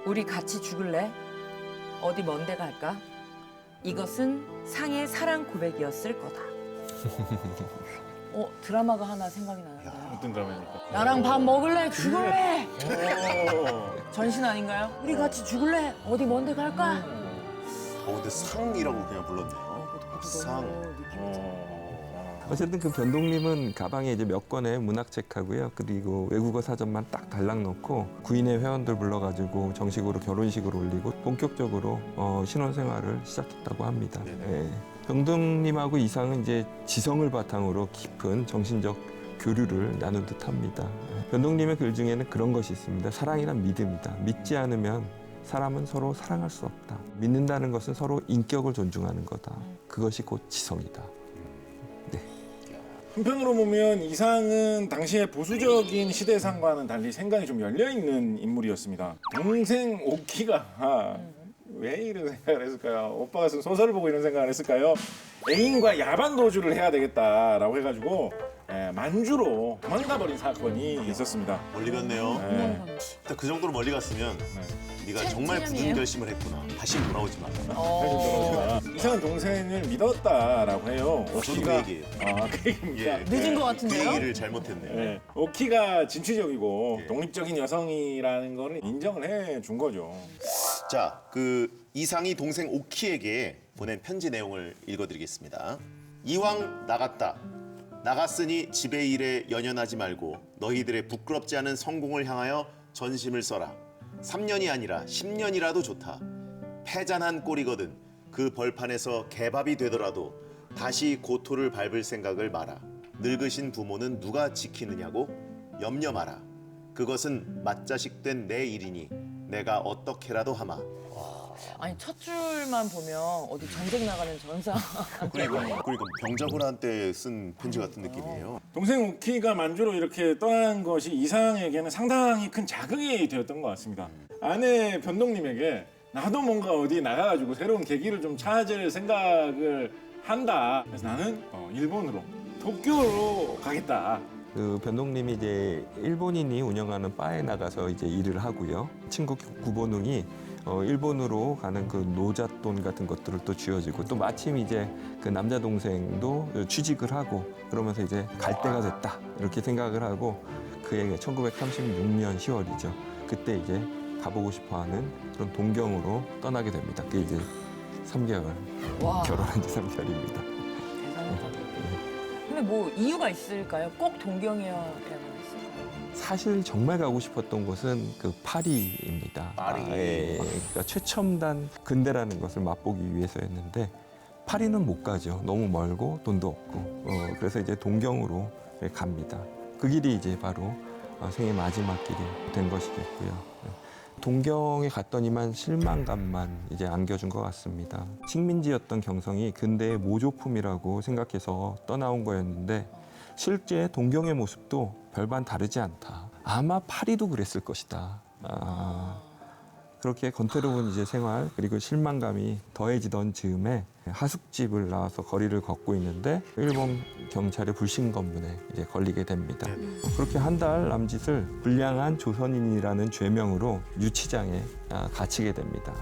우리 같이 죽을래? 어디 먼데 갈까? 이것은 상의 사랑 고백이었을 거다. 드라마가 하나 생각이 나는데. 어떤 드라마입니까? 나랑 밥 먹을래? 죽을래? 전신 아닌가요? 우리 같이 죽을래? 어디 먼데 갈까? 근데 상이라고 그냥 불렀네요. 상. 어쨌든 그 변동림은 가방에 이제 몇 권의 문학책하고요. 그리고 외국어 사전만 딱 달랑 넣고 구인의 회원들 불러가지고 정식으로 결혼식을 올리고 본격적으로 신혼생활을 시작했다고 합니다. 예. 변동림하고 이상은 이제 지성을 바탕으로 깊은 정신적 교류를 나눈 듯합니다. 변동림의 글 중에는 그런 것이 있습니다. 사랑이란 믿음이다. 믿지 않으면 사람은 서로 사랑할 수 없다. 믿는다는 것은 서로 인격을 존중하는 거다. 그것이 곧 지성이다. 한편으로 보면 이상은 당시의 보수적인 시대상과는 달리 생각이 좀 열려있는 인물이었습니다. 동생 오키가 왜 이런 생각을 했을까요? 오빠가 쓴 소설을 보고 이런 생각을 했을까요? 애인과 야반 도주를 해야 되겠다라고 해가지고 만주로 도망가버린 사건이 있었습니다. 멀리 갔네요. 네. 일단 그 정도로 멀리 갔으면 네가 정말 굳은 체념이에요? 결심을 했구나. 다시 돌아오지 마. 이상한 동생을 믿었다라고 해요. 저도 그 얘기예요. 그 얘기입니까? 늦은 것 그 같은데요? 얘기를 잘못했네요. 네. 오키가 진취적이고 독립적인 여성이라는 거를 인정을 해준 거죠. 자, 그 이상이 동생 오키에게 보낸 편지 내용을 읽어드리겠습니다. 이왕 나갔다. 나갔으니 집의 일에 연연하지 말고 너희들의 부끄럽지 않은 성공을 향하여 전심을 써라. 3년이 아니라 10년이라도 좋다. 패잔한 꼴이거든 그 벌판에서 개밥이 되더라도 다시 고토를 밟을 생각을 마라. 늙으신 부모는 누가 지키느냐고 염려 마라. 그것은 맏자식 된 내 일이니 내가 어떻게라도 하마. 아니 첫 줄만 보면 어디 전쟁 나가는 전사. 그러니까 병자호란때 쓴 편지 같은 느낌이에요. 동생 오키가 만주로 이렇게 떠난 것이 이상에게는 상당히 큰 자극이 되었던 것 같습니다. 아내 변동님에게 나도 뭔가 어디 나가가지고 새로운 계기를 좀 찾을 생각을 한다. 그래서 나는 일본으로 도쿄로 가겠다. 그 변동님이 이제 일본인이 운영하는 바에 나가서 이제 일을 하고요. 친구 구본웅이 일본으로 가는 그 노잣돈 같은 것들을 또 쥐어지고 또 마침 이제 그 남자 동생도 취직을 하고 그러면서 이제 갈 때가 됐다 이렇게 생각을 하고 그에게 1936년 10월이죠. 그때 이제 가보고 싶어하는 그런 동경으로 떠나게 됩니다. 그게 이제 3개월 와, 결혼한 지 3개월입니다. 대단하다. 근데 뭐 이유가 있을까요? 꼭 동경이어야만 했을까요? 사실 정말 가고 싶었던 곳은 그 파리입니다. 파리. 그러니까 최첨단 근대라는 것을 맛보기 위해서였는데 파리는 못 가죠. 너무 멀고 돈도 없고. 그래서 이제 동경으로 갑니다. 그 길이 이제 바로 생애 마지막 길이 된 것이겠고요. 동경에 갔더니만 실망감만 이제 안겨준 것 같습니다. 식민지였던 경성이 근대의 모조품이라고 생각해서 떠나온 거였는데 실제 동경의 모습도 별반 다르지 않다. 아마 파리도 그랬을 것이다. 그렇게 건태로운 이제 생활 그리고 실망감이 더해지던 즈음에 하숙집을 나와서 거리를 걷고 있는데 일본 경찰의 불신 검문에 이제 걸리게 됩니다. 그렇게 한 달 남짓을 불량한 조선인이라는 죄명으로 유치장에 갇히게 됩니다.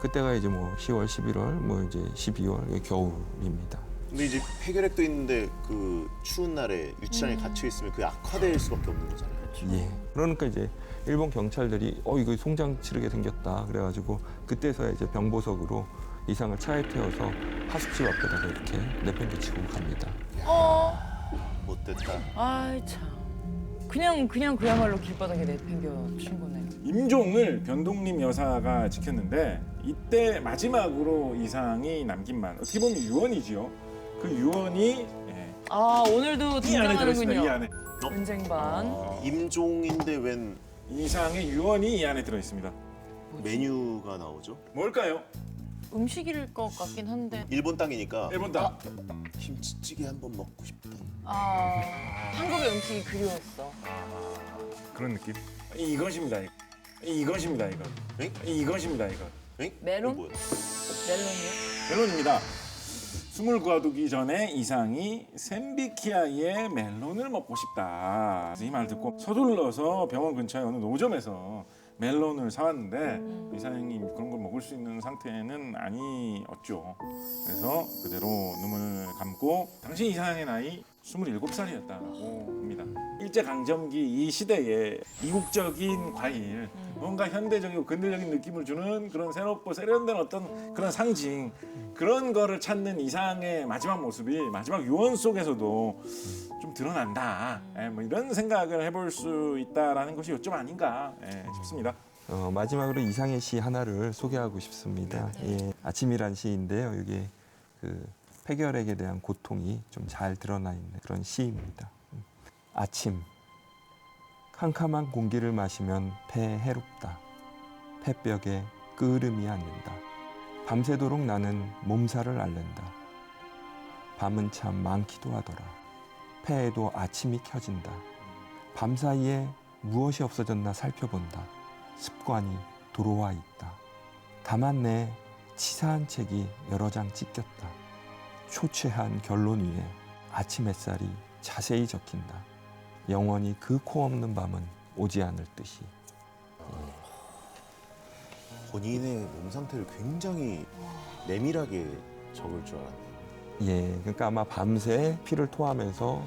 그때가 이제 뭐 10월, 11월, 뭐 이제 12월 겨울입니다. 근데 이제 폐결핵도 있는데 그 추운 날에 유치장에 갇혀 있으면 그게 악화될 수밖에 없는 거잖아요. 예. 그러니까 이제 일본 경찰들이 이거 송장 치르게 생겼다 그래가지고 그때서야 이제 병보석으로 이상을 차에 태워서 하숙집 앞에다가 이렇게 내팽개치고 갑니다. 못됐다. 아이 참. 그냥 그야말로 길바닥에 내팽겨 친 거네요. 임종을 변동님 여사가 지켰는데 이때 마지막으로 이상이 남긴 말 어떻게 보면 유언이지요. 그 유언이 아 오늘도 이 안에 들어있습니다. 이 등장하는군요. 안에 은쟁반. 임종인데 웬 이상의 유언이 이 안에 들어있습니다. 메뉴가 나오죠? 뭘까요? 음식일 것 같긴 한데. 일본 땅이니까 일본 땅. 김치찌개 한번 먹고 싶다. 아 한국의 음식이 그리웠어. 그런 느낌. 이것입니다. 이것입니다. 이거. 엥? 이것입니다. 이거. 엥? 메론? 이거 뭐야? 멜론이요? 멜론입니다. 숨을 거두기 전에 이상이 샌비키아의 멜론을 먹고 싶다. 이 말 듣고 서둘러서 병원 근처에 어느 노점에서 멜론을 사왔는데 이상이 그런 걸 먹을 수 있는 상태는 아니었죠. 그래서 그대로 눈을 감고 당시 이상의 나이 27살이었다고 합니다. 일제강점기 이 시대에 이국적인 과일, 뭔가 현대적이고 근대적인 느낌을 주는 그런 새롭고 세련된 어떤 그런 상징, 그런 거를 찾는 이상의 마지막 모습이 마지막 유언 속에서도 좀 드러난다. 뭐 이런 생각을 해볼 수 있다라는 것이 요점 아닌가 싶습니다. 마지막으로 이상의 시 하나를 소개하고 싶습니다. 예, 아침이란 시인데요. 이게 그 폐결핵에 대한 고통이 좀 잘 드러나 있는 그런 시입니다. 아침, 캄캄한 공기를 마시면 폐에 해롭다. 폐벽에 끄름이 앉는다. 밤새도록 나는 몸살을 앓는다. 밤은 참 많기도 하더라. 폐에도 아침이 켜진다. 밤사이에 무엇이 없어졌나 살펴본다. 습관이 도로와 있다. 다만 내 치사한 책이 여러 장 찢겼다. 초췌한 결론 위에 아침 햇살이 자세히 적힌다. 영원히 그 코 없는 밤은 오지 않을 듯이. 본인의 몸 상태를 굉장히 내밀하게 적을 줄 알았네요. 예, 그러니까 아마 밤새 피를 토하면서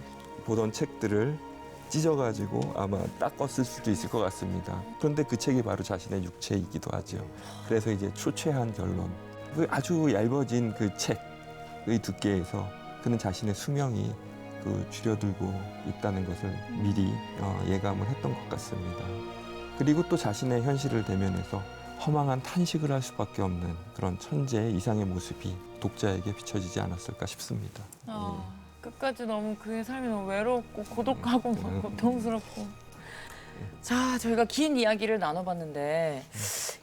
보던 책들을 찢어가지고 아마 닦았을 수도 있을 것 같습니다. 그런데 그 책이 바로 자신의 육체이기도 하죠. 그래서 이제 초췌한 결론, 그 아주 얇아진 그 책의 두께에서 그는 자신의 수명이 그 줄여들고 있다는 것을 미리 예감을 했던 것 같습니다. 그리고 또 자신의 현실을 대면해서 허망한 탄식을 할 수밖에 없는 그런 천재 이상의 모습이 독자에게 비춰지지 않았을까 싶습니다. 끝까지 너무 그의 삶이 너무 외롭고 고독하고 막 고통스럽고. 자, 저희가 긴 이야기를 나눠봤는데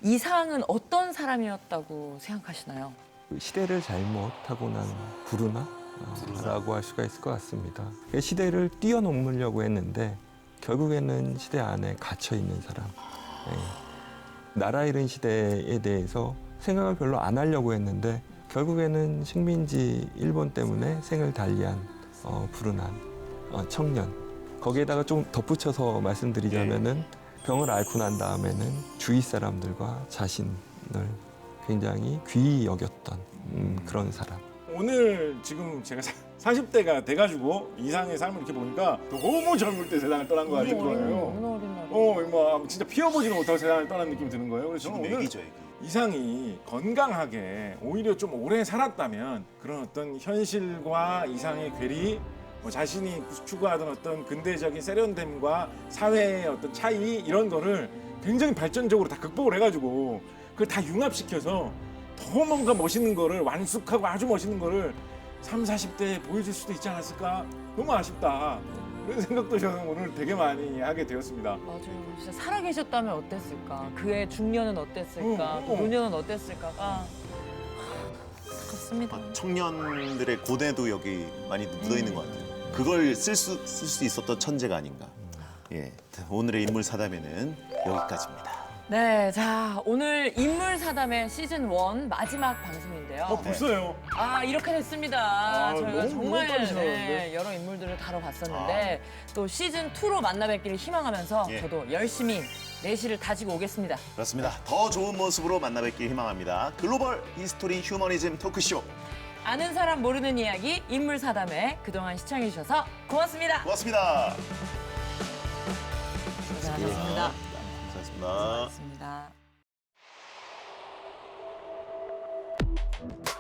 이상은 어떤 사람이었다고 생각하시나요? 시대를 잘못 타고난 불운하라고 할 수가 있을 것 같습니다. 시대를 뛰어넘으려고 했는데 결국에는 시대 안에 갇혀 있는 사람. 나라 잃은 시대에 대해서 생각을 별로 안 하려고 했는데 결국에는 식민지 일본 때문에 생을 달리한 불운한 청년. 거기에다가 좀 덧붙여서 말씀드리자면은 병을 앓고 난 다음에는 주위 사람들과 자신을 굉장히 귀히 여겼던 그런 사람. 오늘 지금 제가 40대가 돼가지고 이상의 삶을 이렇게 보니까 너무 젊을 때 세상을 떠난 것 같은 거예요. 너무 어린 날이. 진짜 피워보지는 못하고 세상을 떠난 느낌이 드는 거예요. 그래서 지금 저는 오늘 애기죠, 애기. 이상이 건강하게 오히려 좀 오래 살았다면 그런 어떤 현실과 이상의 괴리, 뭐 자신이 추구하던 어떤 근대적인 세련됨과 사회의 어떤 차이 이런 거를 굉장히 발전적으로 다 극복을 해가지고 그걸 다 융합시켜서 더 뭔가 멋있는 거를 완숙하고 아주 멋있는 거를 30, 40대에 보여줄 수도 있지 않았을까? 너무 아쉽다. 그런 생각도 저는 오늘 되게 많이 하게 되었습니다. 맞아요. 진짜 살아계셨다면 어땠을까? 그의 중년은 어땠을까? 또 노년은 어땠을까가 그렇습니다. 청년들의 고뇌도 여기 많이 묻어 있는 것 같아요. 그걸 쓸 수 있었던 천재가 아닌가. 예, 오늘의 인물 사담에는 여기까지입니다. 네, 자 오늘 인물 사담의 시즌 1 마지막 방송인데요. 벌써요. 이렇게 됐습니다. 저희가 너무 정말 빨리 지나갔는데. 여러 인물들을 다뤄봤었는데 또 시즌 2로 만나뵙기를 희망하면서 예. 저도 열심히 내실을 다지고 오겠습니다. 그렇습니다. 더 좋은 모습으로 만나뵙길 희망합니다. 글로벌 히스토리 휴머니즘 토크쇼. 아는 사람 모르는 이야기 인물 사담에 그동안 시청해주셔서 고맙습니다. 고맙습니다. 고생하셨습니다. 감사합니다. 고맙습니다.